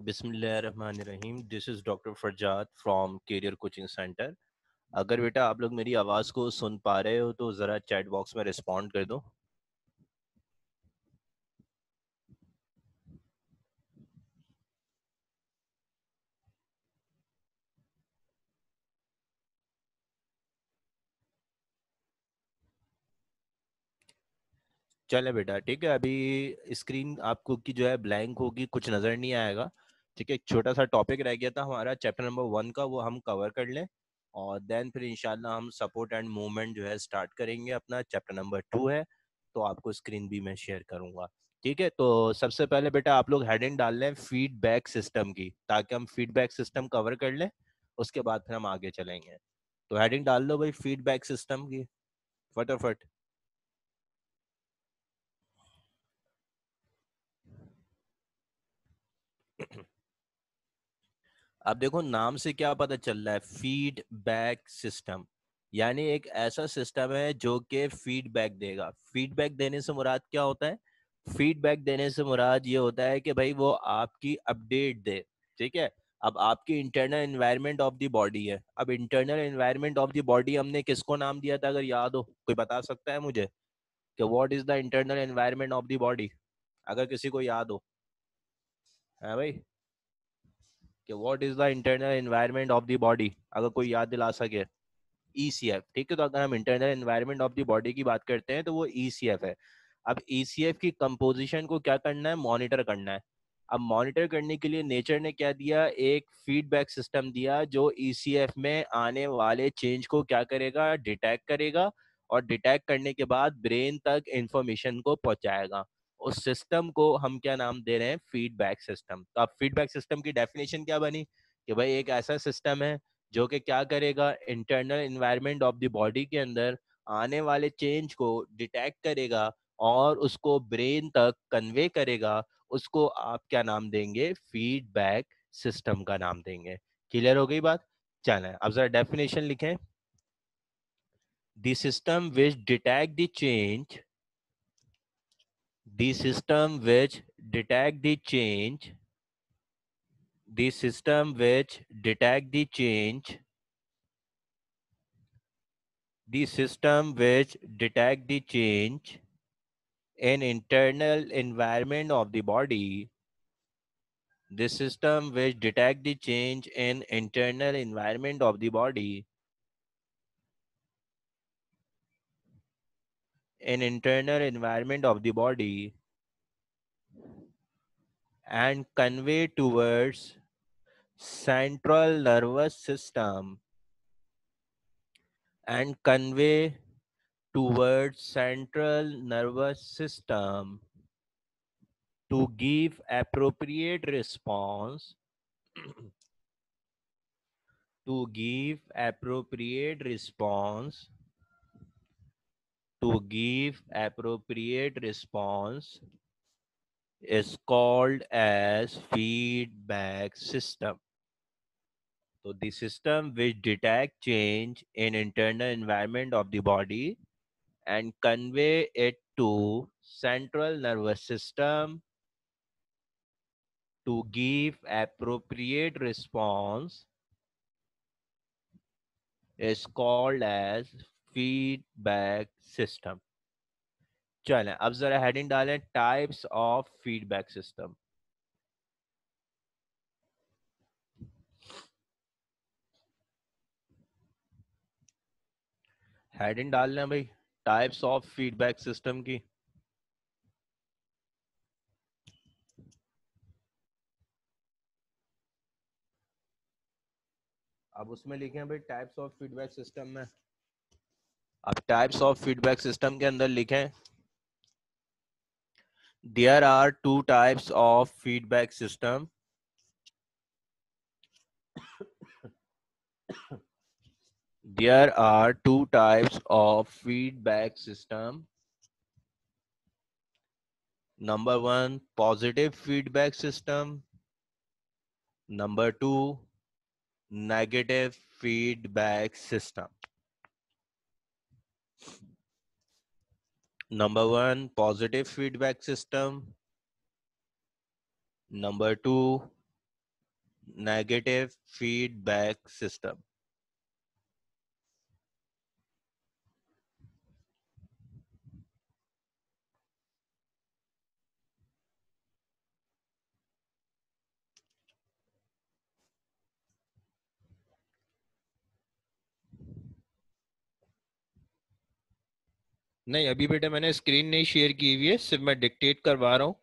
बिस्मिल्लाहिर्रहमानिर्रहीम। This is doctor Farzad from career coaching centre. अगर बेटा आप लोग मेरी आवाज़ को सुन पा रहे हो तो ज़रा चैट बॉक्स में रिस्पॉन्ड कर दो। चले बेटा, ठीक है। अभी स्क्रीन आपको की जो है ब्लैंक होगी, कुछ नज़र नहीं आएगा। ठीक है, एक छोटा सा टॉपिक रह गया था हमारा चैप्टर नंबर 1 का, वो हम कवर कर लें और देन फिर इंशाल्लाह हम सपोर्ट एंड मूवमेंट जो है स्टार्ट करेंगे। अपना चैप्टर नंबर 2 है, तो आपको स्क्रीन भी मैं शेयर करूंगा। ठीक है, तो सबसे पहले बेटा आप लोग हेडिंग डाल लें फीडबैक सिस्टम की, ताकि हम फीडबैक सिस्टम कवर कर लें, उसके बाद फिर हम आगे चलेंगे। तो हेडिंग डाल लो भाई फीडबैक सिस्टम की फटाफट। अब देखो नाम से क्या पता चल रहा है, फीडबैक सिस्टम यानी एक ऐसा सिस्टम है जो कि फीडबैक देगा। फीडबैक देने से मुराद क्या होता है? फीडबैक देने से मुराद ये होता है कि भाई वो आपकी अपडेट दे। ठीक है, अब आपकी internal environment of the body है। अब internal environment of the body हमने किसको नाम दिया था, अगर याद हो कोई बता सकता है मुझे कि what is the internal environment of the body? अगर किसी को याद हो है भाई कि what is the internal environment of the body, अगर कोई याद दिला सके। ईसीएफ। ठीक है, तो अगर हम internal environment of the body की बात करते हैं तो वो ईसीएफ है। अब ईसीएफ की कंपोजिशन को क्या करना है, मॉनिटर करना है। अब मॉनिटर करने के लिए नेचर ने क्या दिया, एक फीडबैक सिस्टम दिया जो ईसीएफ में आने वाले चेंज को क्या करेगा, डिटेक्ट करेगा और डिटेक्ट करने के बाद ब्रेन तक इंफॉर्मेशन को पहुंचाएगा। उस सिस्टम को हम क्या नाम दे रहे हैं, फीडबैक सिस्टम। तो अब फीडबैक सिस्टम की डेफिनेशन क्या बनी कि भाई एक ऐसा सिस्टम है जो कि क्या करेगा, internal environment of the body के अंदर आने वाले चेंज को डिटेक्ट करेगा और उसको ब्रेन तक कन्वे करेगा। उसको आप क्या नाम देंगे, फीडबैक सिस्टम का नाम देंगे। क्लियर हो गई बात? चलें अब जरा डेफिनेशन लिखें। The system which detect the change, the system which detect the change, the system which detect the change, the system which detect the change in internal environment of the body, the system which detect the change in internal environment of the body, in internal environment of the body and convey towards central nervous system and convey towards central nervous system to give appropriate response to give appropriate response to give appropriate response is called as feedback system. So the system which detect change in internal environment of the body and convey it to central nervous system to give appropriate response is called as feedback system. चलें अब जरा heading डालें types of feedback system. Heading डाल लें भाई types of feedback system की। अब उसमें लिखें भाई टाइप्स ऑफ फीडबैक सिस्टम में। अब टाइप्स ऑफ फीडबैक सिस्टम के अंदर लिखें there are two types of feedback system. There are two types of feedback system. Number one, positive feedback system. Number two, negative feedback system. Number one, positive feedback system. Number two, negative feedback system. नहीं अभी बेटा मैंने screen नहीं share की हुई है, सिर्फ मैं डिक्टेट करवा रहा हूँ।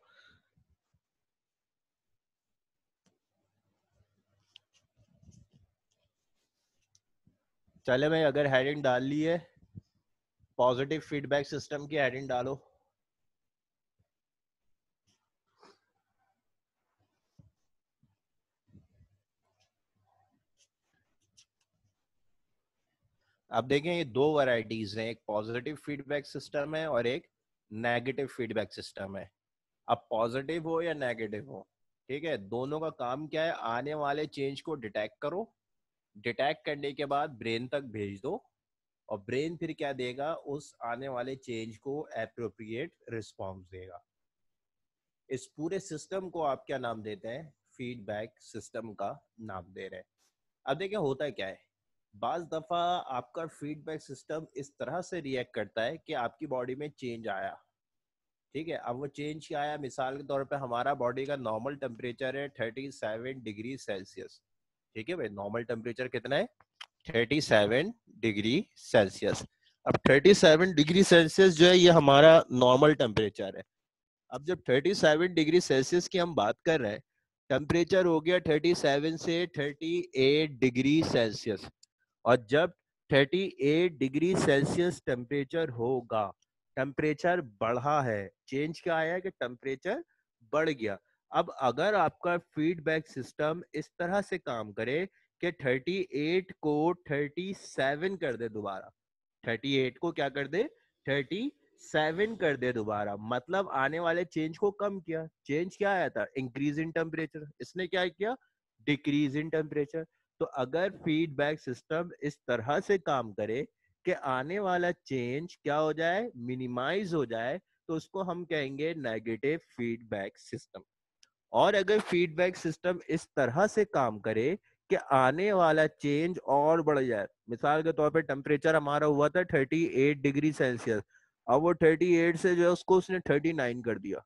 चले भाई, अगर हेडिंग डाल ली है, पॉजिटिव फीडबैक सिस्टम की हेडिंग डालो। अब देखें ये दो वैरायटीज हैं, एक पॉजिटिव फीडबैक सिस्टम है और एक नेगेटिव फीडबैक सिस्टम है। अब पॉजिटिव हो या नेगेटिव हो, ठीक है, दोनों का काम क्या है, आने वाले चेंज को डिटेक्ट करो, डिटेक्ट करने के बाद ब्रेन तक भेज दो, और ब्रेन फिर क्या देगा, उस आने वाले चेंज को एप्रोप्रिएट रिस्पॉन्स देगा। इस पूरे सिस्टम को आप क्या नाम देते हैं, फीडबैक सिस्टम का नाम दे रहे हैं। अब देखिए होता क्या है, बाज दफा आपका फीडबैक सिस्टम इस तरह से रिएक्ट करता है कि आपकी बॉडी में चेंज आया, ठीक है। अब वो चेंज क्या आया, मिसाल के तौर पे हमारा बॉडी का नॉर्मल टेम्परेचर है 37 डिग्री सेल्सियस, ठीक है भाई, नॉर्मल टेम्परेचर कितना है, 37 डिग्री सेल्सियस। अब 37 डिग्री सेल्सियस जो है ये हमारा नॉर्मल टेम्परेचर है। अब जब 37 डिग्री सेल्सियस की हम बात कर रहे हैं, टेम्परेचर हो गया 37 से 38 डिग्री सेल्सियस, और जब 38 डिग्री सेल्सियस टेम्परेचर होगा, टेम्परेचर बढ़ा है, चेंज क्या आया कि टेम्परेचर बढ़ गया। अब अगर आपका फीडबैक सिस्टम इस तरह से काम करे कि 38 को 37 कर दे दोबारा, 38 को क्या कर दे, 37 कर दे दोबारा, मतलब आने वाले चेंज को कम किया। चेंज क्या आया था, इंक्रीज इन टेम्परेचर, इसने क्या किया, डिक्रीज इन टेम्परेचर। तो अगर फीडबैक सिस्टम इस तरह से काम करे कि आने वाला चेंज क्या हो जाए, मिनिमाइज हो जाए, तो उसको हम कहेंगे नेगेटिव फीडबैक सिस्टम। और अगर फीडबैक सिस्टम इस तरह से काम करे कि आने वाला चेंज और बढ़ जाए, मिसाल के तौर पे टेम्परेचर हमारा हुआ था 38 डिग्री सेल्सियस, अब वो 38 से जो है उसको उसने 39 कर दिया।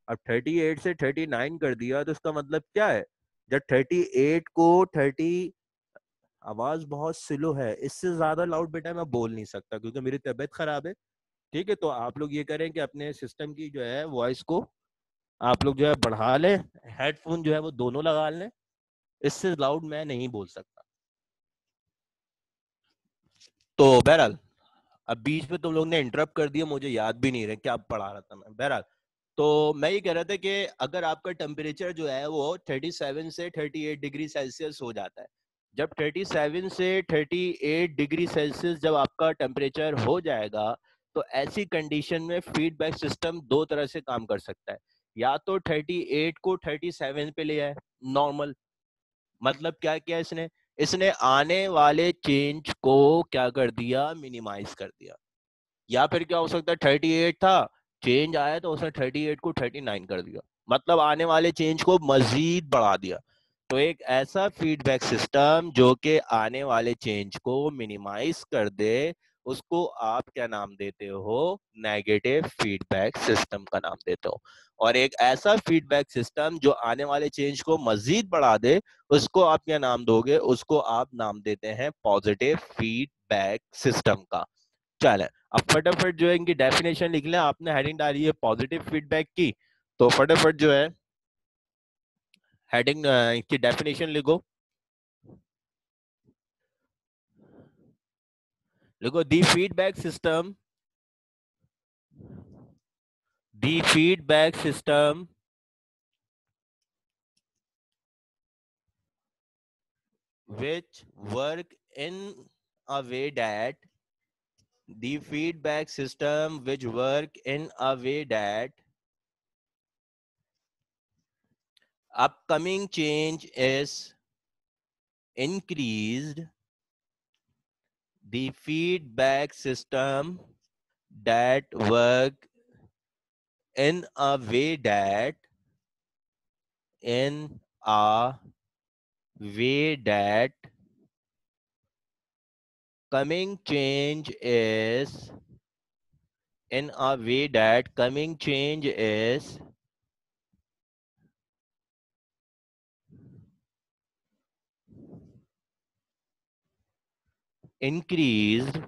अब 38 से 39 कर दिया तो इसका मतलब क्या है, जब 38 को 30, आवाज बहुत स्लो है, इससे ज्यादा लाउड बेटा मैं बोल नहीं सकता क्योंकि मेरी तबीयत खराब है, ठीक है। तो आप लोग ये करें कि अपने सिस्टम की जो है वॉइस को आप लोग जो है बढ़ा लें, हेडफोन जो है वो दोनों लगा लें, इससे लाउड मैं नहीं बोल सकता। तो बहरहाल, अब बीच में तुम लोग ने इंटरप्ट कर दिया, मुझे याद भी नहीं रहा क्या पढ़ा रहा था मैं। बहरहाल, तो मैं ये कह रहा था कि अगर आपका टेम्परेचर जो है वो 37 से 38 डिग्री सेल्सियस हो जाता है, जब 37 से 38 डिग्री सेल्सियस जब आपका टेम्परेचर हो जाएगा, तो ऐसी कंडीशन में फीडबैक सिस्टम दो तरह से काम कर सकता है। या तो 38 को 37 पे ले आए, नॉर्मल, मतलब क्या किया इसने, इसने आने वाले चेंज को क्या कर दिया, मिनिमाइज कर दिया। या फिर क्या हो सकता है, 38 था, चेंज आया तो उसने 38 को 39 कर दिया, मतलब आने वाले चेंज को मजीद बढ़ा दिया। तो एक ऐसा फीडबैक सिस्टम जो कि आने वाले चेंज को मिनिमाइज कर दे, उसको आप क्या नाम देते हो, नेगेटिव फीडबैक सिस्टम का नाम देते हो। और एक ऐसा फीडबैक सिस्टम जो आने वाले चेंज को मजीद बढ़ा दे, उसको आप क्या नाम दोगे, उसको आप नाम देते हैं पॉजिटिव फीडबैक सिस्टम का। चल, अब फटाफट जो है इनकी डेफिनेशन लिख लें, आपने हेडिंग डाली है पॉजिटिव फीडबैक की, तो फटाफट जो है हेडिंग की डेफिनेशन लिखो। लिखो, the feedback system which work in a way that the feedback system which work in a way that upcoming change is increased, the feedback system that work in a way that in a way that coming change is in a way that coming change is increased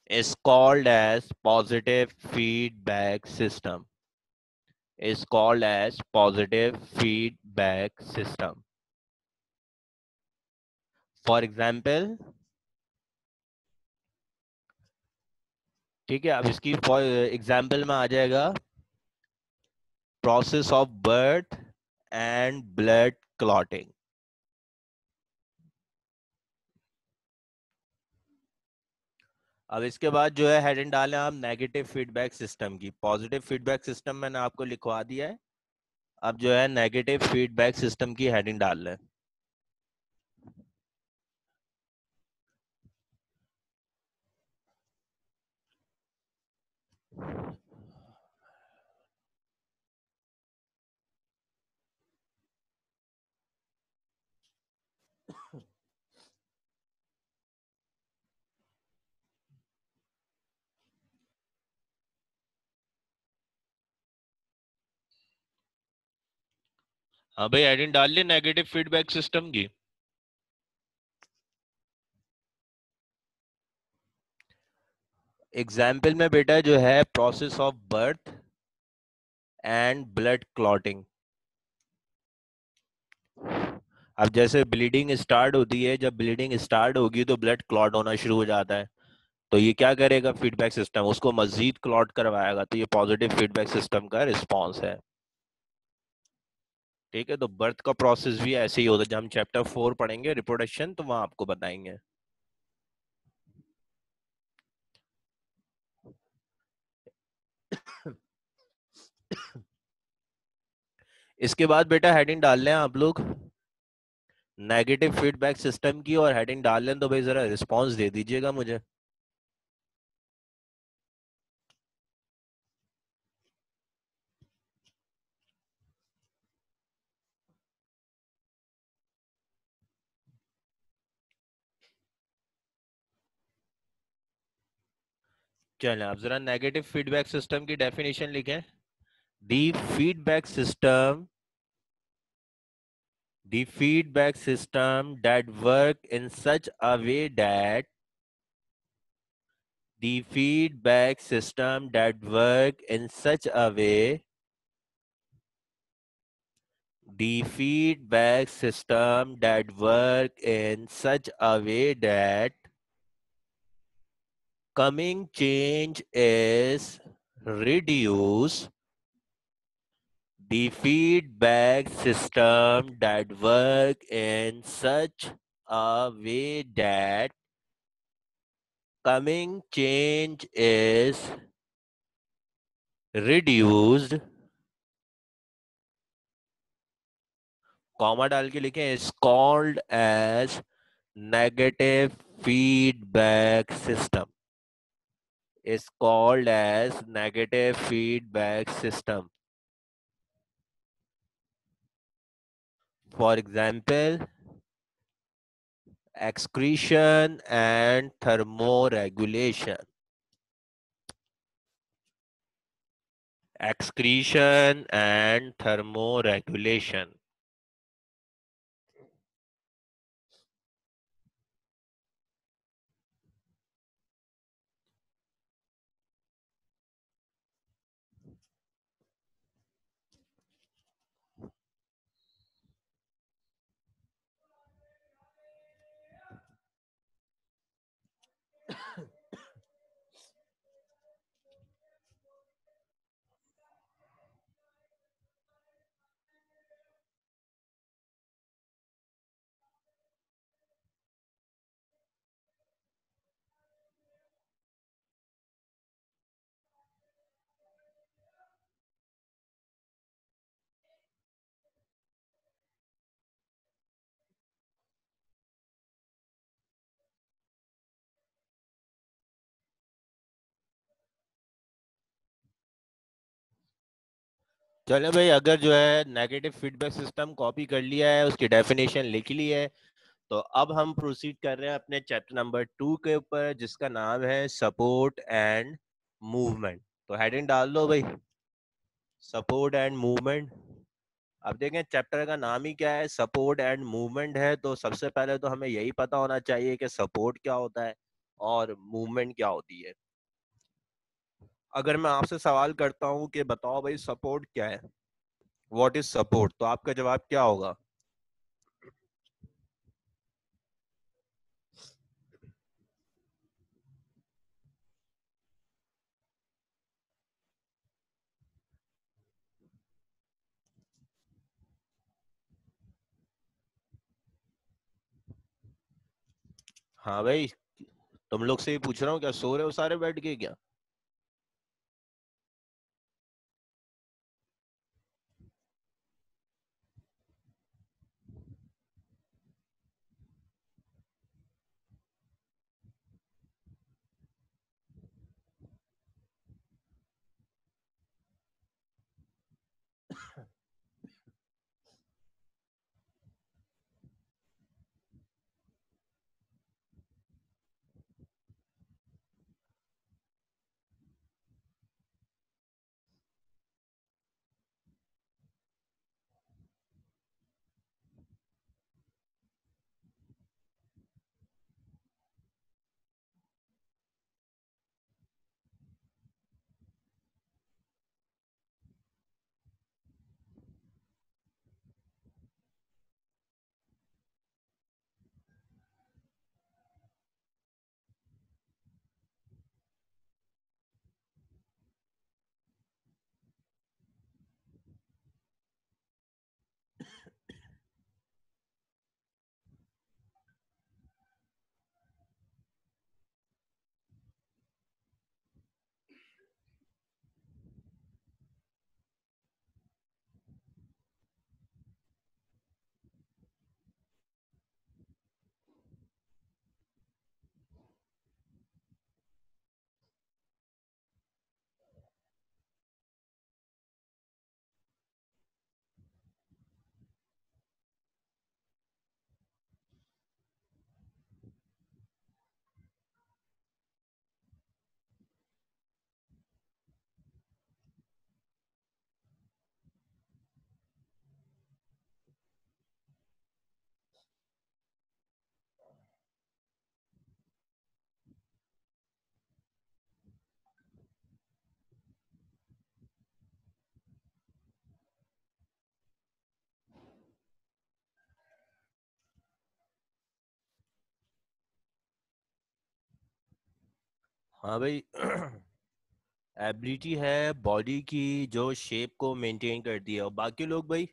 is called as positive feedback system. Is called as positive feedback system. For example, ठीक है, अब इसकी for example में आ जाएगा process of birth and blood clotting. अब इसके बाद जो है हेडिंग डालें आप नेगेटिव फीडबैक सिस्टम की. पॉजिटिव फीडबैक सिस्टम मैंने आपको लिखवा दिया है. अब जो है नेगेटिव फीडबैक सिस्टम की हेडिंग डाल लें. हाँ भाई, हेडिंग डाल ली नेगेटिव फीडबैक सिस्टम की. एग्जाम्पल में बेटा जो है process of birth and blood clotting. अब जैसे ब्लीडिंग स्टार्ट होती है, जब ब्लीडिंग स्टार्ट होगी तो ब्लड क्लॉट होना शुरू हो जाता है. तो ये क्या करेगा फीडबैक सिस्टम, उसको मजीद क्लॉट करवाएगा. तो ये पॉजिटिव फीडबैक सिस्टम का रिस्पॉन्स है. ठीक है, तो बर्थ का प्रोसेस भी ऐसे ही होता है. जब हम चैप्टर 4 पढ़ेंगे रिप्रोडक्शन, तो वहां आपको बताएंगे. इसके बाद बेटा हेडिंग डाल लें आप लोग नेगेटिव फीडबैक सिस्टम की, और हेडिंग डाल लें तो भाई जरा रिस्पॉन्स दे दीजिएगा मुझे. चलें, आप जरा नेगेटिव फीडबैक सिस्टम की डेफिनेशन लिखें. The feedback system the feedback system that work in such a way that the feedback system that work in such a way the feedback system that work in such a way that coming change is reduced. The feedback system that work in such a way that coming change is reduced, comma डाल के लिखें, is called as negative feedback system. Is called as negative feedback system. For example, excretion and thermoregulation. Excretion and thermoregulation. चले भाई, अगर जो है negative feedback system copy कर लिया है, उसकी डेफिनेशन लिख ली है, तो अब हम प्रोसीड कर रहे हैं अपने चैप्टर नंबर 2 के ऊपर, जिसका नाम है सपोर्ट एंड मूवमेंट। तो हेडिंग डाल दो भाई, सपोर्ट एंड मूवमेंट। अब देखें, चैप्टर का नाम ही क्या है, सपोर्ट एंड मूवमेंट है, तो सबसे पहले तो हमें यही पता होना चाहिए कि सपोर्ट क्या होता है और मूवमेंट क्या होती है। अगर मैं आपसे सवाल करता हूं कि बताओ भाई सपोर्ट क्या है, व्हाट इज सपोर्ट, तो आपका जवाब क्या होगा? हाँ भाई, तुम लोग से ही पूछ रहा हूँ, क्या सो रहे हो सारे बैठ के क्या? हाँ भाई, एबिलिटी है बॉडी की जो शेप को मेंटेन करती है, और बाकी लोग भाई,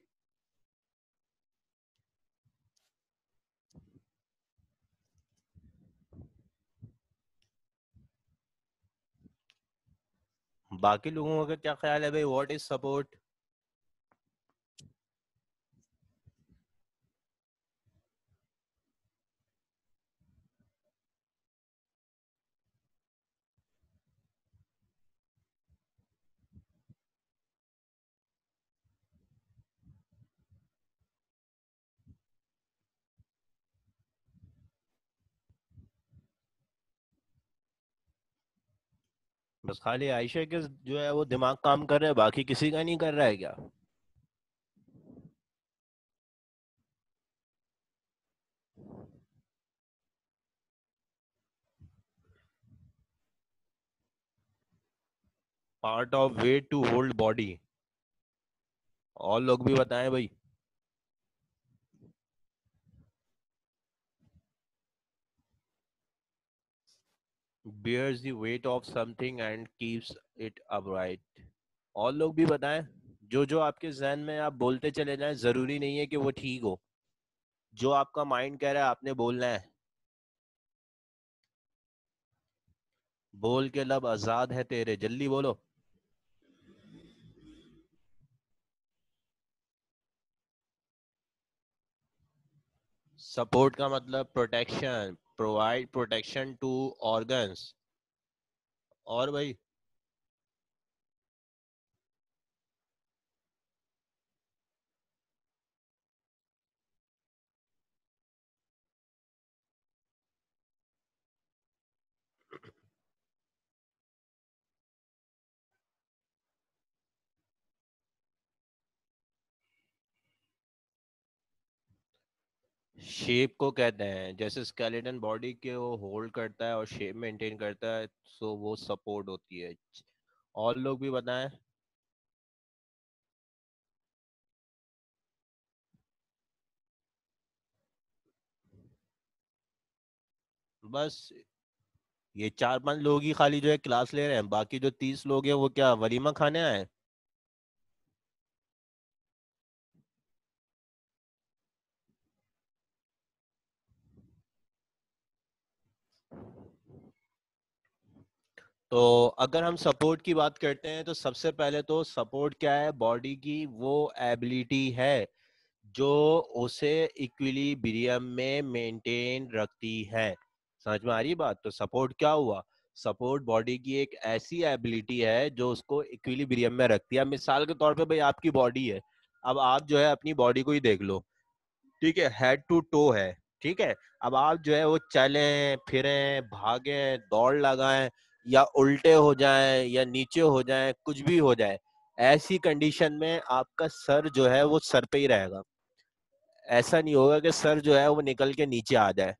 बाकी लोगों का क्या ख्याल है भाई, व्हाट इज सपोर्ट? बस खाली आयशा के जो है वो दिमाग काम कर रहा है, बाकी किसी का नहीं कर रहा है क्या? Part of weight to hold body. और लोग भी बताएं भाई। bears the weight of something and keeps it upright। और लोग भी बताएं। जो जो आपके जहन में आप बोलते चले जाएं, जरूरी नहीं है कि वो ठीक हो। जो आपका माइंड कह रहा है आपने बोलना है। बोल के लब आजाद है तेरे, जल्दी बोलो। सपोर्ट का मतलब protection, provide protection to organs. और भाई, शेप को कहते हैं, जैसे स्केलेटन बॉडी के वो होल्ड करता है और शेप मेंटेन करता है, सो वो सपोर्ट होती है। और लोग भी बताएं। बस ये 4-5 लोग ही खाली जो है क्लास ले रहे हैं, बाकी जो 30 लोग हैं वो क्या वलीमा खाने आए हैं? तो अगर हम सपोर्ट की बात करते हैं तो सबसे पहले तो सपोर्ट क्या है, बॉडी की वो एबिलिटी है जो उसे इक्विलिब्रियम में मेंटेन रखती है। समझ में आ रही बात? तो सपोर्ट क्या हुआ? सपोर्ट बॉडी की एक ऐसी एबिलिटी है जो उसको इक्विलिब्रियम में रखती है। मिसाल के तौर पे भाई आपकी बॉडी है, अब आप जो है अपनी बॉडी को ही देख लो, ठीक है, हेड टू टो है, ठीक है। अब आप जो है वो चलें फिरें भागें दौड़ लगाएं या उल्टे हो जाएं या नीचे हो जाएं, कुछ भी हो जाए, ऐसी कंडीशन में आपका सर जो है वो सर पे ही रहेगा। ऐसा नहीं होगा कि सर जो है वो निकल के नीचे आ जाए,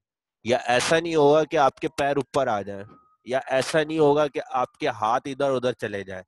या ऐसा नहीं होगा कि आपके पैर ऊपर आ जाए, या ऐसा नहीं होगा कि आपके हाथ इधर उधर चले जाए।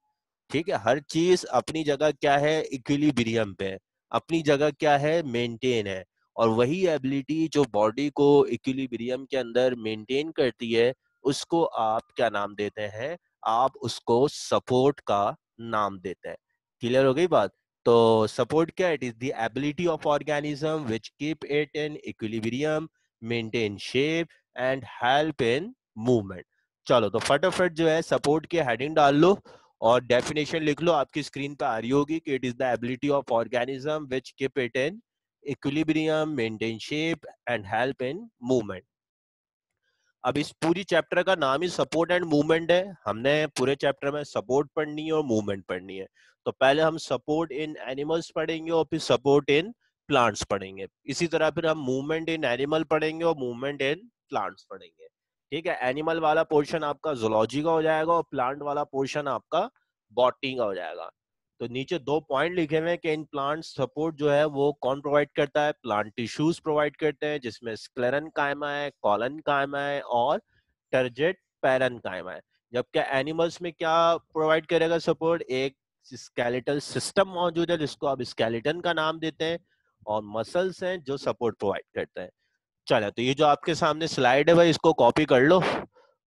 ठीक है, हर चीज अपनी जगह क्या है, इक्विलिब्रियम पे है, अपनी जगह क्या है, मेंटेन है। और वही एबिलिटी जो बॉडी को इक्विलिब्रियम के अंदर मेंटेन करती है, उसको आप क्या नाम देते हैं? आप उसको सपोर्ट का नाम देते हैं। क्लियर हो गई बात? तो सपोर्ट क्या, it is the ability of organism which keep it in equilibrium, maintain shape and help in movement. चलो तो फटाफट जो है सपोर्ट की हेडिंग डाल लो और डेफिनेशन लिख लो, आपकी स्क्रीन पे आ रही होगी कि it is the ability of organism which keep it in equilibrium, maintain shape and help in movement. अब इस पूरी चैप्टर का नाम ही सपोर्ट एंड मूवमेंट है। हमने पूरे चैप्टर में सपोर्ट पढ़नी है और मूवमेंट पढ़नी है। तो पहले हम सपोर्ट इन एनिमल्स पढ़ेंगे और फिर सपोर्ट इन प्लांट्स पढ़ेंगे। इसी तरह फिर हम मूवमेंट इन एनिमल पढ़ेंगे और मूवमेंट इन प्लांट्स पढ़ेंगे। ठीक है, एनिमल वाला पोर्शन आपका जूलॉजी का हो जाएगा और प्लांट वाला पोर्शन आपका बॉटनी का हो जाएगा। तो नीचे 2 पॉइंट लिखे हुए हैं कि इन प्लांट सपोर्ट जो है वो कौन प्रोवाइड करता है? प्लांट टिश्यूज प्रोवाइड करते हैं, जिसमें स्क्लेरन कायमा है, कॉलन कायमा है और टर्जेट पैरन कायमा है। जबकि एनिमल्स में क्या प्रोवाइड करेगा सपोर्ट? एक स्केलेटल सिस्टम मौजूद है जिसको आप स्केलेटन का नाम देते हैं, और मसल्स हैं जो सपोर्ट प्रोवाइड करते हैं। चलो तो ये जो आपके सामने स्लाइड है भाई, इसको कॉपी कर लो,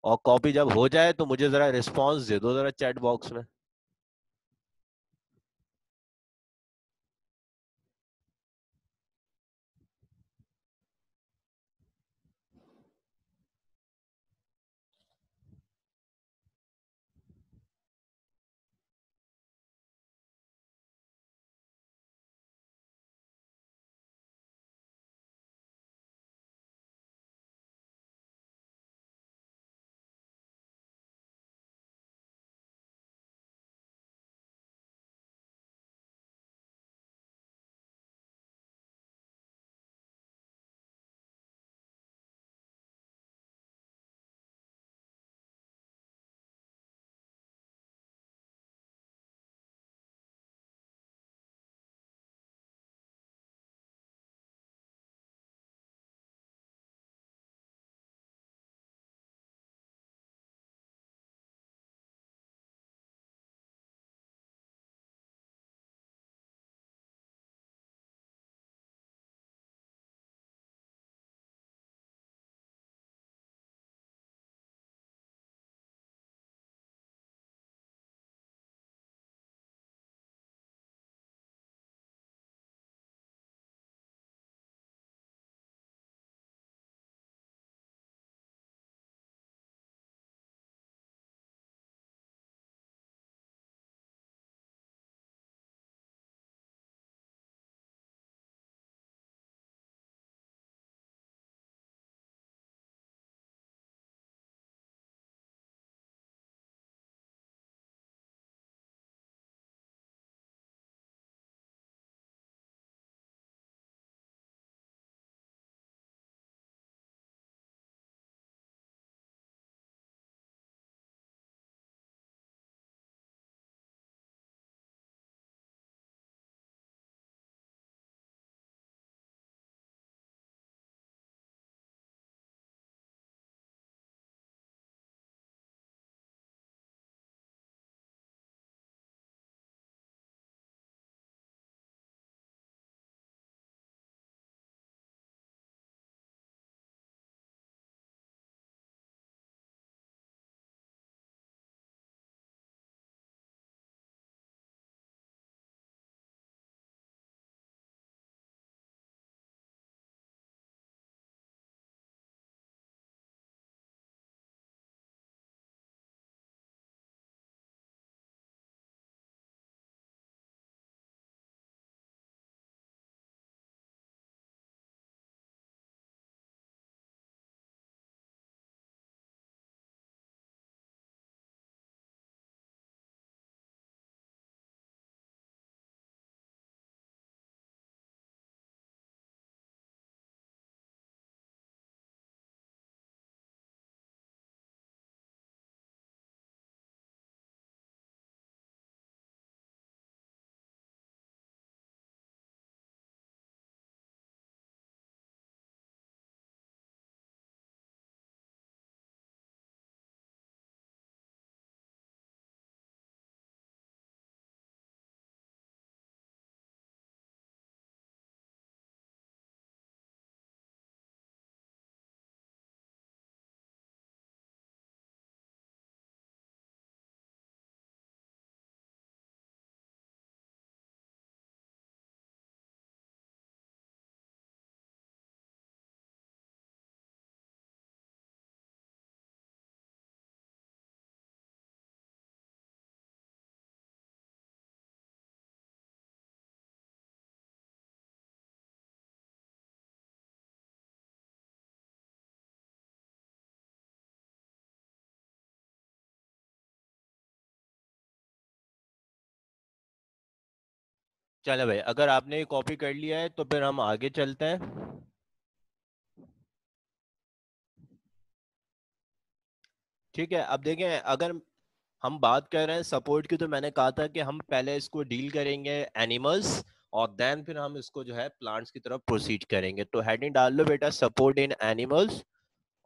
और कॉपी जब हो जाए तो मुझे जरा रिस्पॉन्स दे दो जरा चैट बॉक्स में। चलो भाई, अगर आपने ये कॉपी कर लिया है तो फिर हम आगे चलते हैं। ठीक है, अब देखें, अगर हम बात कर रहे हैं सपोर्ट की, तो मैंने कहा था कि हम पहले इसको डील करेंगे एनिमल्स, और देन फिर हम इसको जो है प्लांट्स की तरफ प्रोसीड करेंगे। तो हेडिंग डाल लो बेटा, सपोर्ट इन एनिमल्स।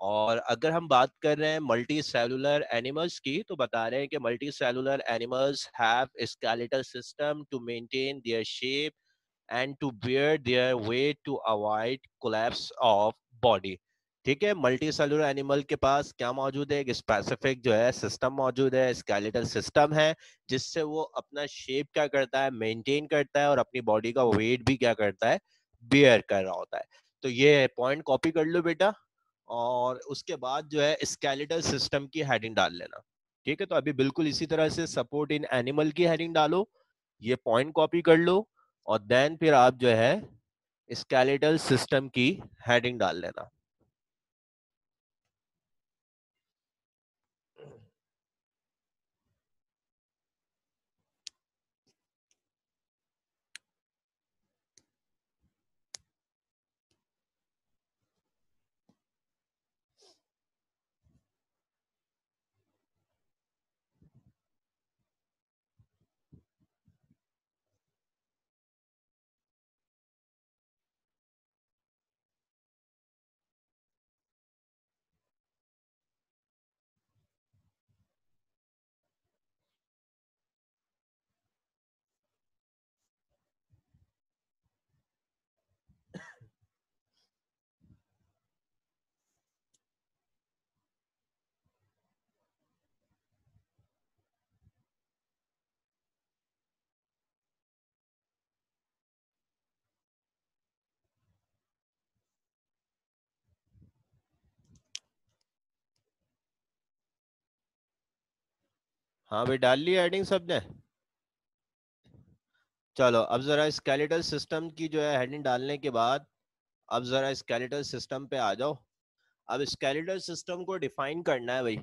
और अगर हम बात कर रहे हैं मल्टी सेलुलर एनिमल्स की, तो बता रहे हैं कि multi cellular animals have skeletal system to maintain their shape and to bear their weight to avoid collapse of body। ठीक है, मल्टी सेलुलर एनिमल के पास क्या मौजूद है, एक स्पेसिफिक जो है सिस्टम मौजूद है, स्केलेटल सिस्टम है, जिससे वो अपना शेप क्या करता है, मेंटेन करता है, और अपनी बॉडी का वेट भी क्या करता है, बियर कर रहा होता है। तो ये पॉइंट कॉपी कर लो बेटा, और उसके बाद जो है स्केलेटल सिस्टम की हेडिंग डाल लेना। ठीक है, तो अभी बिल्कुल इसी तरह से सपोर्ट इन एनिमल की हेडिंग डालो, ये पॉइंट कॉपी कर लो, और देन फिर आप जो है स्केलेटल सिस्टम की हेडिंग डाल लेना। हाँ भाई, डाल ली हेडिंग सबने। चलो अब जरा स्केलेटल सिस्टम की जो है हेडिंग डालने के बाद, अब जरा स्केलेटल सिस्टम पे आ जाओ। अब स्केलेटल सिस्टम को डिफाइन करना है भाई।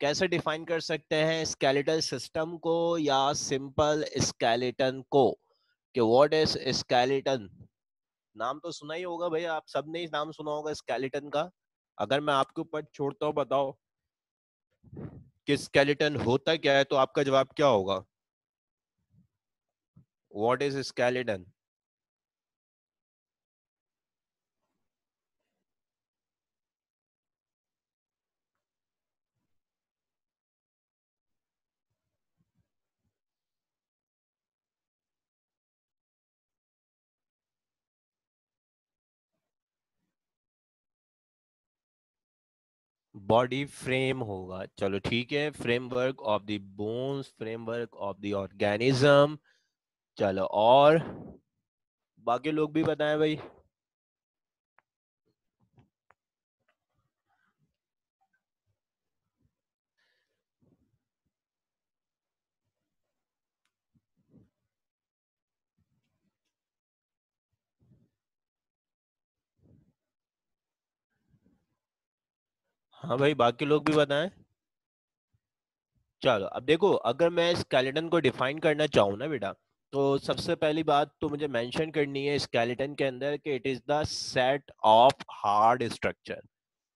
कैसे डिफाइन कर सकते हैं स्केलेटल सिस्टम को, या सिंपल स्केलेटन को, कि व्हाट इज स्केलेटन। नाम तो सुना ही होगा भाई, आप सबने ही नाम सुना होगा स्केलेटन का। अगर मैं आपके ऊपर छोड़ता हूँ, बताओ कि स्केलेटन होता क्या है, तो आपका जवाब क्या होगा? What is skeleton? Body frame होगा। चलो ठीक है, framework of the bones, framework of the organism. चलो, और बाकी लोग भी बताएं भाई। हाँ भाई, बाकी लोग भी बताएं। चलो अब देखो, अगर मैं स्केलेटन को डिफाइन करना चाहूँ ना बेटा, तो सबसे पहली बात तो मुझे मेंशन करनी है स्केलेटन के अंदर कि it is the set of hard structure.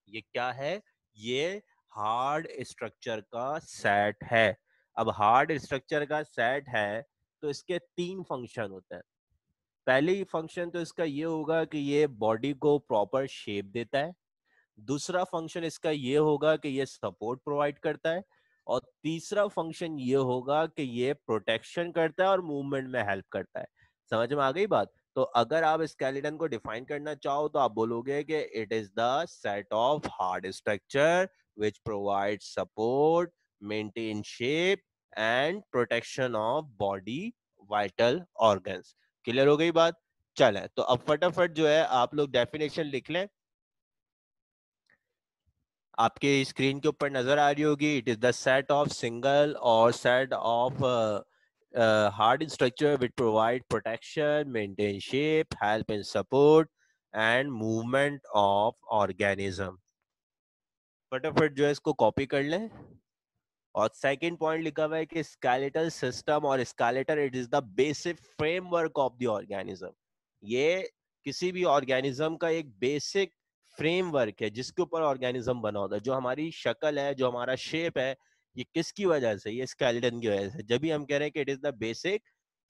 ये क्या है? ये हार्ड स्ट्रक्चर का सेट है। अब हार्ड स्ट्रक्चर का सेट है, तो इसके तीन फंक्शन होते हैं। पहली फंक्शन तो इसका ये होगा कि ये बॉडी को प्रॉपर शेप देता है। दूसरा फंक्शन इसका ये होगा कि ये सपोर्ट प्रोवाइड करता है। और तीसरा फंक्शन ये होगा कि ये प्रोटेक्शन करता है और मूवमेंट में हेल्प करता है। समझ में आ गई बात? तो अगर आप स्केलेटन को डिफाइन करना चाहो, तो आप बोलोगे कि it is the set of hard structure which provide support, maintain shape and protection of body vital organs. Clear हो गई बात? चलें, तो अब फटाफट जो है आप लोग डेफिनेशन लिख लें। आपके स्क्रीन के ऊपर नजर आ रही होगी। It is the set of single और set of hard structure which provide protection, maintain shape, help in support and movement of organism. फटाफट जो है इसको कॉपी कर लें। और सेकंड पॉइंट लिखा हुआ है कि स्केलेटल सिस्टम और skeletal it is the basic framework of the organism. ये किसी भी ऑर्गेनिज्म का एक बेसिक फ्रेमवर्क है जिसके ऊपर ऑर्गेनिज्म बना होता है। जो हमारी शक्ल है, जो हमारा शेप है, ये किसकी वजह से? ये स्केलेटन की वजह से। जब भी हम कह रहे हैं कि it is the basic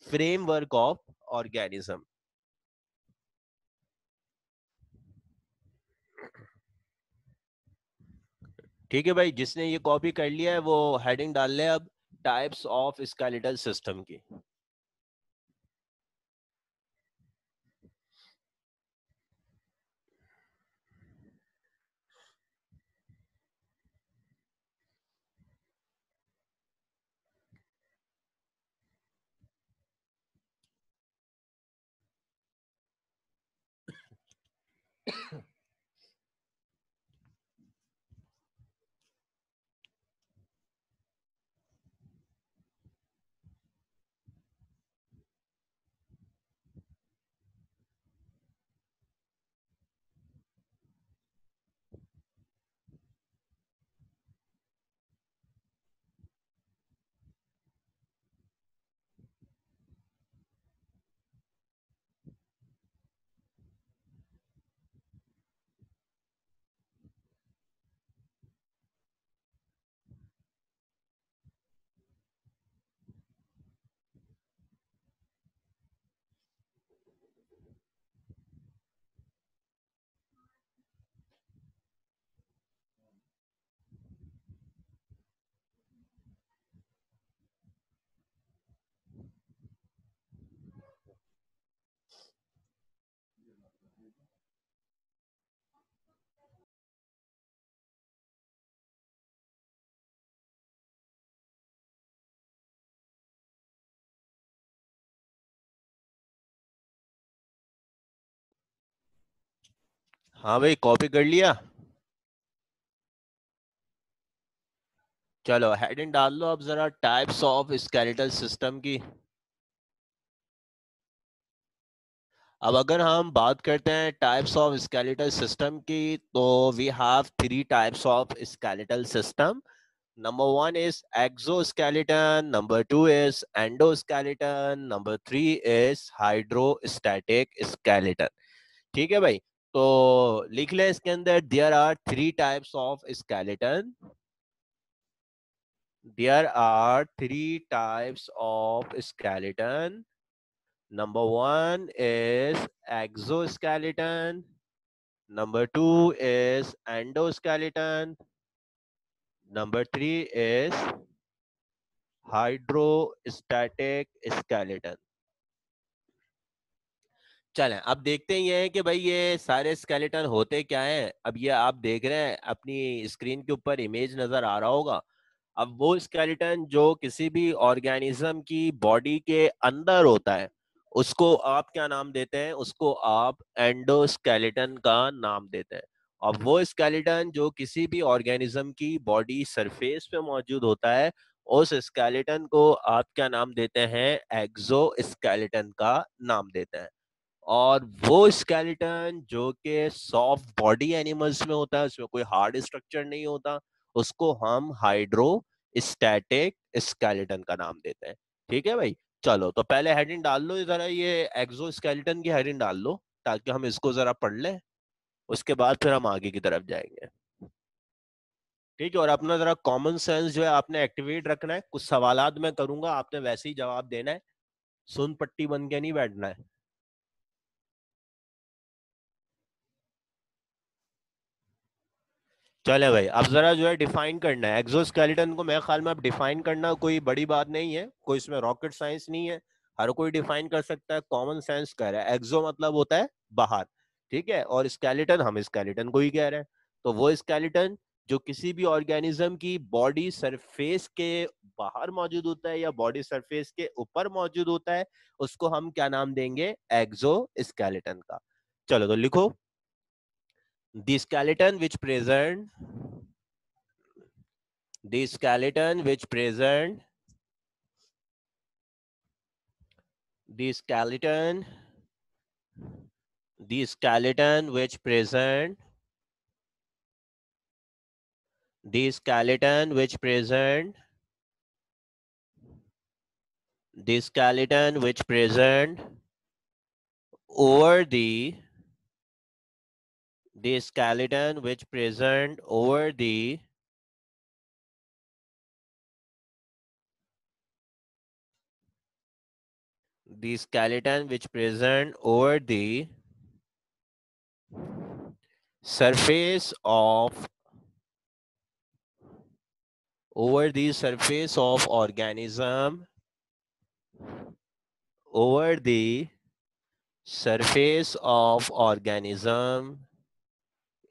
framework of organism. ठीक है भाई, जिसने ये कॉपी कर लिया है वो हेडिंग डाल ले अब, टाइप्स ऑफ स्केलेटल सिस्टम की। हाँ भाई, कॉपी कर लिया? चलो हेडिंग डाल लो अब जरा, टाइप्स ऑफ स्केलेटल सिस्टम की। अब अगर हम बात करते हैं टाइप्स ऑफ स्केलेटल सिस्टम की, तो we have three types of skeletal system. Number one is exoskeleton, number two is endoskeleton, number three is hydrostatic skeleton. ठीक है भाई, तो लिख ले इसके अंदर, there are three types of skeleton. There are three types of skeleton. Number one is exoskeleton. Number two is endoskeleton. Number three is hydrostatic skeleton. चलें अब देखते हैं ये है कि भाई ये सारे स्केलेटन होते क्या हैं। अब ये आप देख रहे हैं अपनी स्क्रीन के ऊपर इमेज नजर आ रहा होगा। अब वो स्केलेटन जो किसी भी ऑर्गेनिज्म की बॉडी के अंदर होता है, उसको आप क्या नाम देते हैं? उसको आप एंडोस्केलेटन का नाम देते हैं। अब वो स्केलेटन जो किसी भी ऑर्गेनिज्म की बॉडी सरफेस पे मौजूद होता है, उस स्केलेटन को आप क्या नाम देते हैं? एक्सोस्केलेटन का नाम देते हैं। और वो स्केलेटन जो कि सॉफ्ट बॉडी एनिमल्स में होता है, उसमें कोई हार्ड स्ट्रक्चर नहीं होता, उसको हम हाइड्रोस्टैटिक स्केलेटन का नाम देते हैं। ठीक है भाई, चलो तो पहले हेडिंग डाल लो जरा, ये एक्सोस्केलेटन की हेडिंग डाल लो ताकि हम इसको जरा पढ़ लें, उसके बाद फिर हम आगे की तरफ जाएंगे। ठीक है, और अपना जरा कॉमन सेंस जो है आपने एक्टिवेट रखना है। कुछ सवालात मैं करूंगा, आपने वैसे ही जवाब देना है, सुन पट्टी बन के नहीं बैठना है। चले भाई, अब जरा जो है डिफाइन करना है एक्सोस्केलेटन को। मेरे ख्याल में अब डिफाइन करना कोई बड़ी बात नहीं है, कोई इसमें रॉकेट साइंस नहीं है, हर कोई डिफाइन कर सकता है। कॉमन सेंस कह रहा है एक्सो मतलब होता है बाहर, ठीक है, और स्केलेटन हम स्केलेटन को ही कह रहे हैं। तो वो स्केलेटन जो किसी भी ऑर्गेनिज्म की बॉडी सरफेस के बाहर मौजूद होता है या बॉडी सरफेस के ऊपर मौजूद होता है, उसको हम क्या नाम देंगे? एक्सो स्केलेटन का। चलो तो लिखो, the skeleton which present the skeleton which present the skeleton the skeleton which present the skeleton which present The skeleton which present over the skeleton which present over the skeleton which present surface of over the surface of organism over the surface of organism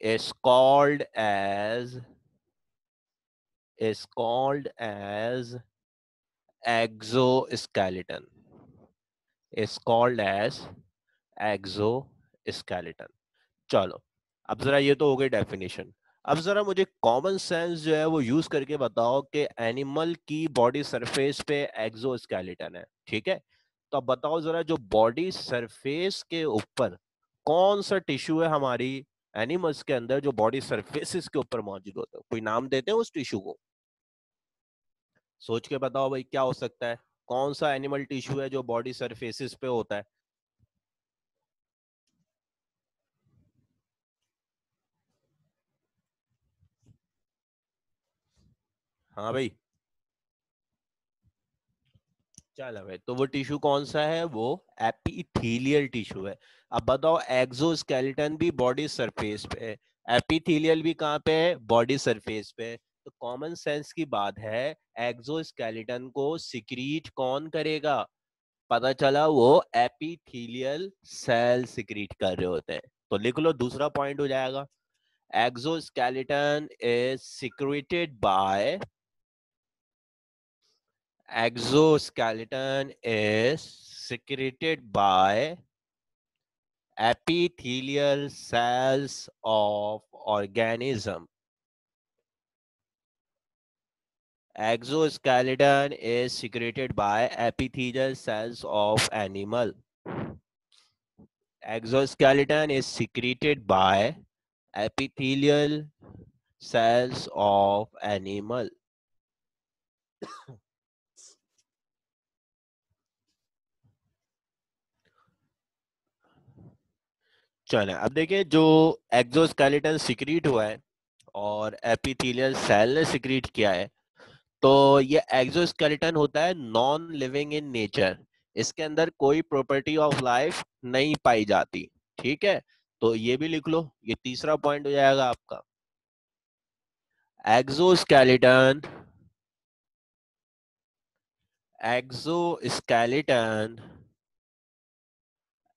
is called as exoskeleton is called as exoskeleton. चलो, अब जरा ये तो हो गई definition. अब जरा मुझे कॉमन सेंस जो है वो यूज करके बताओ कि एनिमल की बॉडी सरफेस पे एक्सोस्केलेटन है, ठीक है? तो अब बताओ जरा, जो बॉडी सरफेस के ऊपर कौन सा टिश्यू है हमारी एनिमल्स के अंदर जो बॉडी सरफेसिस के ऊपर मौजूद होता है? कोई नाम देते हैं उस टिश्यू को? सोच के बताओ भाई, क्या हो सकता है? कौन सा एनिमल टिश्यू है जो बॉडी सरफेसिस पे होता है? हाँ भाई, चलो भाई, तो वो टिश्यू कौन सा है? वो एपिथेलियल टिश्यू है। अब बताओ, एक्सोस्केलेटन भी बॉडी सरफेस पे है, एपिथेलियल भी कहाँ पे है? बॉडी सरफेस पे है। तो कॉमन सेंस की बात है, एक्सोस्केलेटन को सिक्रीट कौन करेगा? पता चला वो एपिथेलियल सेल सिक्रीट कर रहे होते हैं। तो लिख लो, दूसरा पॉइंट हो जाएगा, exoskeleton is secreted by exoskeleton is secreted by epithelial cells of organism. Exoskeleton is secreted by epithelial cells of animal. Exoskeleton is secreted by epithelial cells of animal. चले, अब देखिए, जो एक्सोस्केलेटन सिक्रीट हुआ है और epithelial cell ने secrete किया है, तो ये एक्सोस्केलेटन होता है नॉन लिविंग इन नेचर। इसके अंदर कोई प्रॉपर्टी ऑफ लाइफ नहीं पाई जाती, ठीक है? तो ये भी लिख लो, ये तीसरा पॉइंट हो जाएगा आपका। Exoskeleton exoskeleton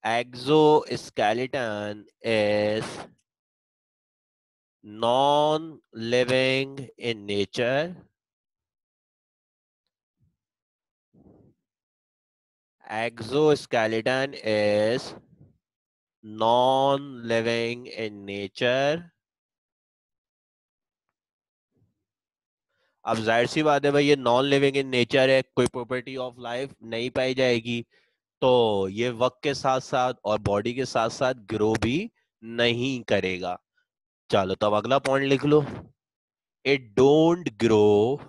exoskeleton is non living in nature. Exoskeleton is non living in nature. अब जाहिर सी बात है भाई, ये नॉन लिविंग इन नेचर है, कोई प्रॉपर्टी ऑफ लाइफ नहीं पाई जाएगी, तो ये वक्त के साथ साथ और बॉडी के साथ साथ ग्रो भी नहीं करेगा। चलो, तो अब अगला पॉइंट लिख लो, it don't grow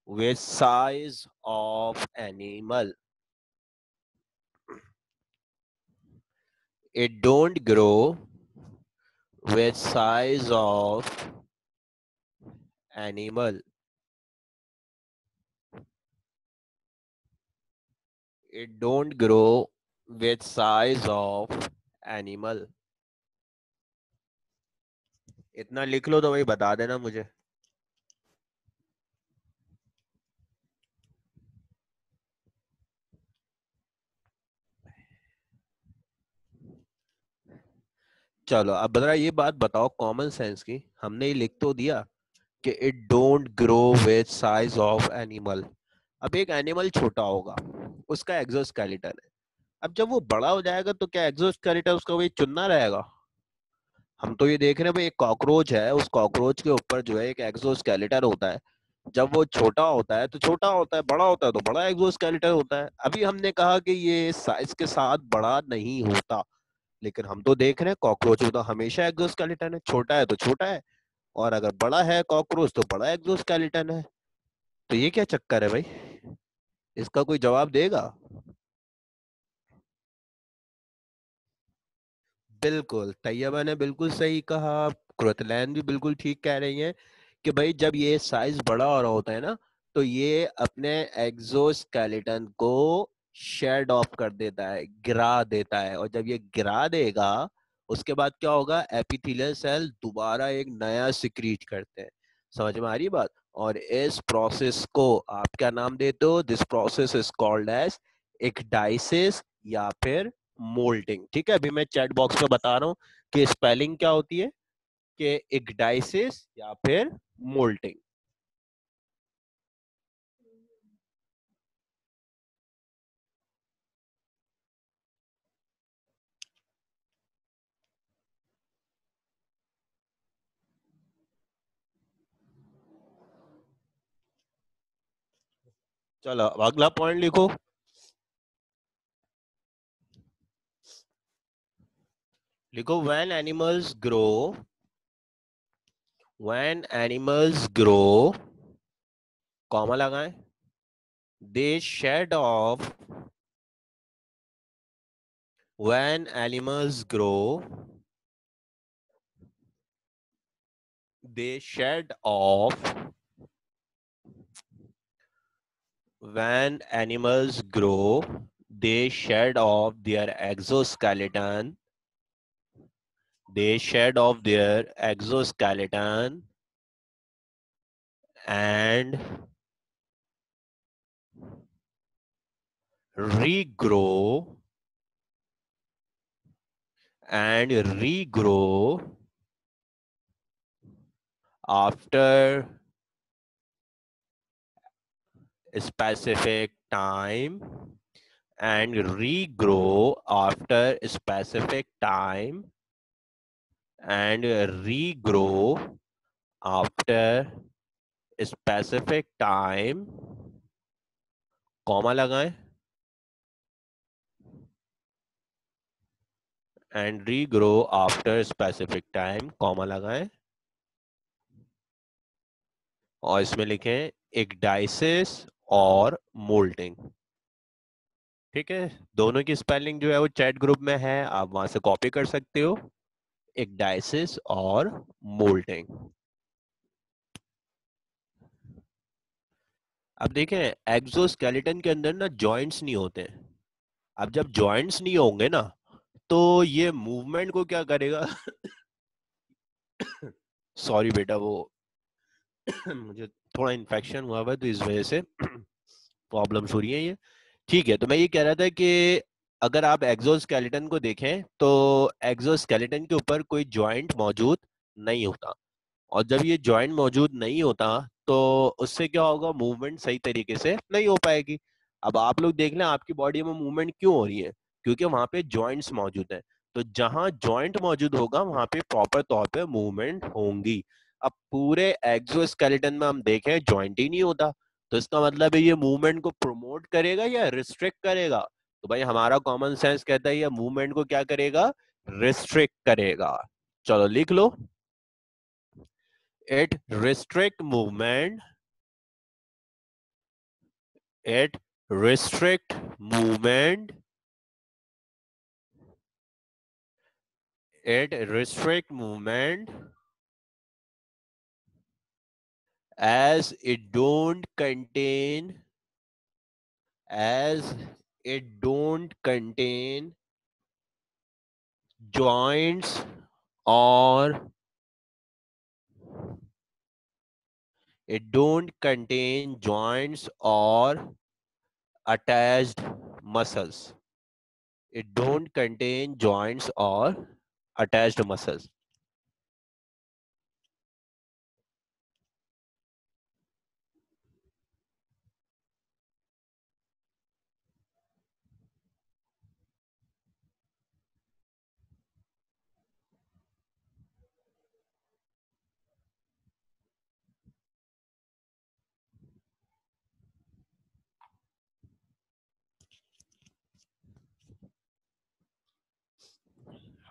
with size of animal. It don't grow with size of animal. It don't grow with size of animal. इतना लिख लो तो भाई बता देना मुझे। चलो, अब बता, ये बात बताओ कॉमन सेंस की, हमने ये लिख तो दिया कि it don't grow with size of animal. अब एक एनिमल छोटा होगा, उसका एक्सोस्केलेटन है, अब जब वो बड़ा हो जाएगा तो क्या एक्सोस्केलेटन उसका वही चुनना रहेगा? हम तो ये देख रहे हैं भाई, एक कॉकरोच है, उस कॉकरोच के ऊपर जो है एक एक्सोस्केलेटन होता है। जब वो छोटा होता है तो छोटा होता है, बड़ा होता है तो बड़ा एक्सोस्केलेटन होता है। अभी हमने कहा कि ये साइज के साथ बड़ा नहीं होता, लेकिन हम तो देख रहे हैं कॉकरोच में तो हमेशा एक्सोस्केलेटन है, छोटा है तो छोटा है, और अगर बड़ा है कॉकरोच तो बड़ा एक्सोस्केलेटन है। तो ये क्या चक्कर है भाई? इसका कोई जवाब देगा? बिल्कुल, तैयबा ने बिल्कुल सही कहा, कुरतलैन भी बिल्कुल ठीक कह रही हैं कि भाई जब ये साइज बड़ा हो रहा होता है ना, तो ये अपने एग्जोस्केलेटन को शेड ऑफ कर देता है, गिरा देता है, और जब ये गिरा देगा उसके बाद क्या होगा, एपिथेलियल सेल दोबारा एक नया सिक्रीट करते हैं। समझ में आ रही बात? और इस प्रोसेस को आप क्या नाम देते हो? This process is called as ecdysis या फिर मोल्टिंग। ठीक है, अभी मैं चैट बॉक्स में बता रहा हूँ कि स्पेलिंग क्या होती है, कि इग्डाइसिस या फिर मोल्टिंग। चलो अगला पॉइंट लिखो। लिखो व्हेन एनिमल्स ग्रो, कॉमा लगाएं, they shed off, when animals grow they shed off, when animals grow they shed off their exoskeleton, they shed off their exoskeleton and regrow regrow after a specific time, and regrow after a specific time, and regrow after a specific time, comma लगाएं, and regrow after specific time, comma लगाएं, और इसमें लिखें इक्डाइसिस और moulting. ठीक है, दोनों की स्पेलिंग जो है वो चैट ग्रुप में है, आप वहां से कॉपी कर सकते हो, इक्डाइसिस और मोल्टिंग। अब देखें, एक्सोस्केलेटन के अंदर ना जॉइंट्स नहीं होते। अब जब जॉइंट्स नहीं होंगे ना, तो ये मूवमेंट को क्या करेगा सॉरी बेटा, वो मुझे थोड़ा इन्फेक्शन हुआ हुआ है, तो इस वजह से प्रॉब्लम्स हो रही है ये। ठीक है, तो मैं ये कह रहा था कि अगर आप एक्सोस्केलेटन को देखें तो एक्सोस्केलेटन के ऊपर कोई जॉइंट मौजूद नहीं होता, और जब ये जॉइंट मौजूद नहीं होता तो उससे क्या होगा, मूवमेंट सही तरीके से नहीं हो पाएगी। अब आप लोग देख लें आपकी बॉडी में मूवमेंट क्यों हो रही है, क्योंकि वहां पे जॉइंट्स मौजूद हैं। तो जहां जॉइंट मौजूद होगा वहां पे प्रॉपर तौर पे मूवमेंट होंगी। अब पूरे एक्सोस्केलेटन में हम देखें जॉइंट ही नहीं होता, तो इसका मतलब है ये मूवमेंट को प्रमोट करेगा या रिस्ट्रिक्ट करेगा? तो भाई हमारा कॉमन सेंस कहता है ये मूवमेंट को क्या करेगा, रिस्ट्रिक्ट करेगा। चलो लिख लो, it restrict movement, it restrict movement, it restrict movement as it don't contain, as it don't contain joints or it don't contain joints or attached muscles, it don't contain joints or attached muscles।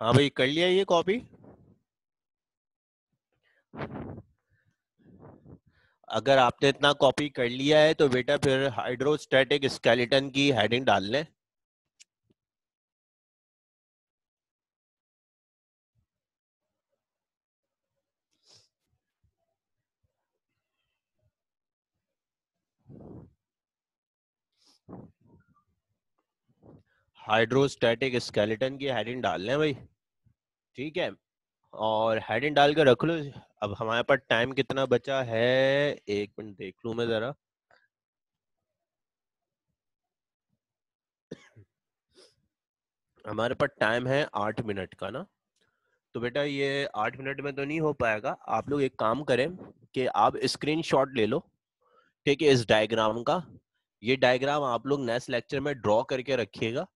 हाँ भाई, कर लिया ये copy? अगर आपने इतना copy कर लिया है तो बेटा फिर हाइड्रोस्टैटिक स्केलेटन की हेडिंग डाल लें। हाइड्रोस्टैटिक स्केलेटन की हेडिंग डाल लें भाई। ठीक है, और हेडिंग डाल के रख लो। अब हमारे पास टाइम कितना बचा है, एक मिनट देख लूं मैं जरा। हमारे पास टाइम है 8 मिनट का ना। तो बेटा ये 8 मिनट में तो नहीं हो पाएगा। आप लोग एक काम करें कि आप स्क्रीनशॉट ले लो, ठीक है, इस डायग्राम का। ये डायग्राम आप लोग नेक्स्ट लेक्चर में ड्रॉ करके रखिएगा,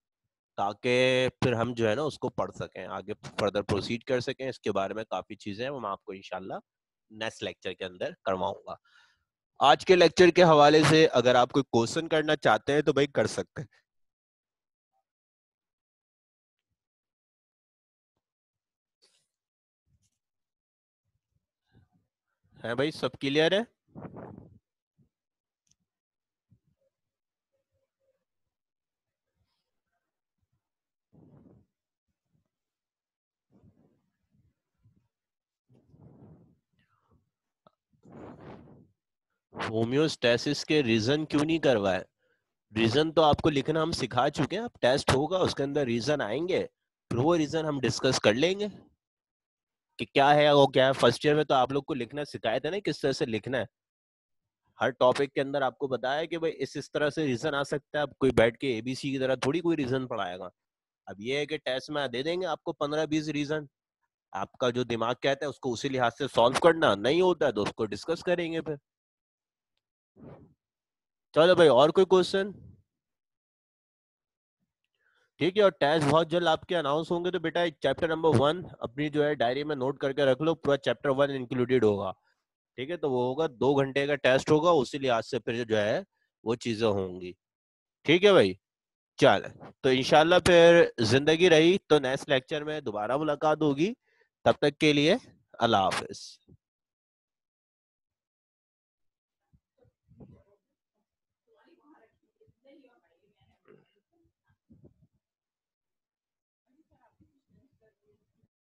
ताकि फिर हम जो है ना उसको पढ़ सकें, आगे फर्दर प्रोसीड कर सकें। इसके बारे में काफी चीजें हैं, वो मैं आपको इंशाल्लाह नेक्स्ट लेक्चर के अंदर करवाऊंगा। आज के लेक्चर के हवाले से अगर आप कोई क्वेश्चन करना चाहते हैं तो भाई कर सकते हैं। है भाई, सब क्लियर है? होम्योस्टैसिस के रीजन क्यों नहीं करवाए? रीजन तो आपको लिखना हम सिखा चुके हैं। अब टेस्ट होगा, उसके अंदर रीजन आएंगे, फिर वो रीजन हम डिस्कस कर लेंगे कि क्या है वो क्या है। फर्स्ट ईयर में तो आप लोग को लिखना सिखाया था ना, किस तरह से लिखना है। हर टॉपिक के अंदर आपको बताया कि भाई इस तरह से रीजन आ सकता है। अब कोई बैठ के एबीसी की तरह थोड़ी कोई रीजन पढ़ाएगा। अब ये है कि टेस्ट में दे देंगे आपको 15-20 रीजन, आपका जो दिमाग कहता है उसको उसी लिहाज से सॉल्व करना, नहीं होता है तो उसको डिस्कस करेंगे फिर। चलो भाई, और कोई क्वेश्चन? ठीक है, और टेस्ट बहुत जल्द आपके अनाउंस होंगे, तो बेटा चैप्टर नंबर 1 अपनी जो है डायरी में नोट करके रख लो, पूरा चैप्टर 1 इंक्लूडेड होगा। ठीक है, तो वो होगा 2 घंटे का टेस्ट होगा, उसी लिहाज से फिर जो है वो चीजें होंगी। ठीक है भाई, चल। तो इंशाल्लाह फिर जिंदगी रही तो नेक्स्ट लेक्चर में दोबारा मुलाकात होगी। तब तक के लिए अल्लाह हाफिज।